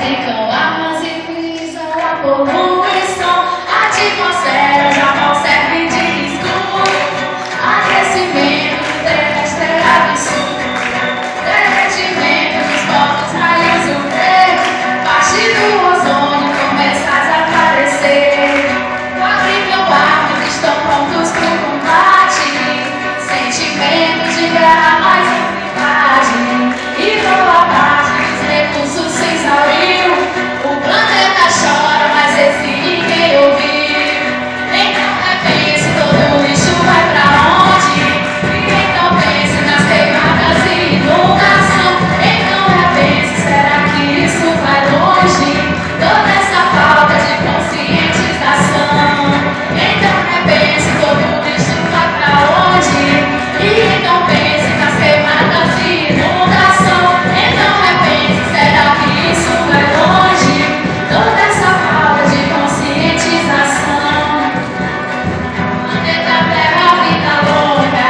Ficam armas e frisam a poluição. A atmosfera já não serve de escudo. Aquecimento terrestre absurdo. Derretimento dos povos raios UV. Parte do ozônio começa a desaparecer. Fabricam armas, estão prontos pro combate. Sentimento de guerra, mais impunidade. E boa parte dos recursos se exauriu. O planeta chora, mas esse ninguém ouviu. Então repense, todo lixo vai pra onde? E então pense nas queimadas e inundação. Então repense, será que isso vai longe? Toda essa falta de conscientização. Então repense, todo lixo vai pra onde? E então pense nas queimadas e inundação. Então repense, será que isso vai longe? Toda essa falta de conscientização. Planeta Terra, vida longa.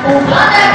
O planeta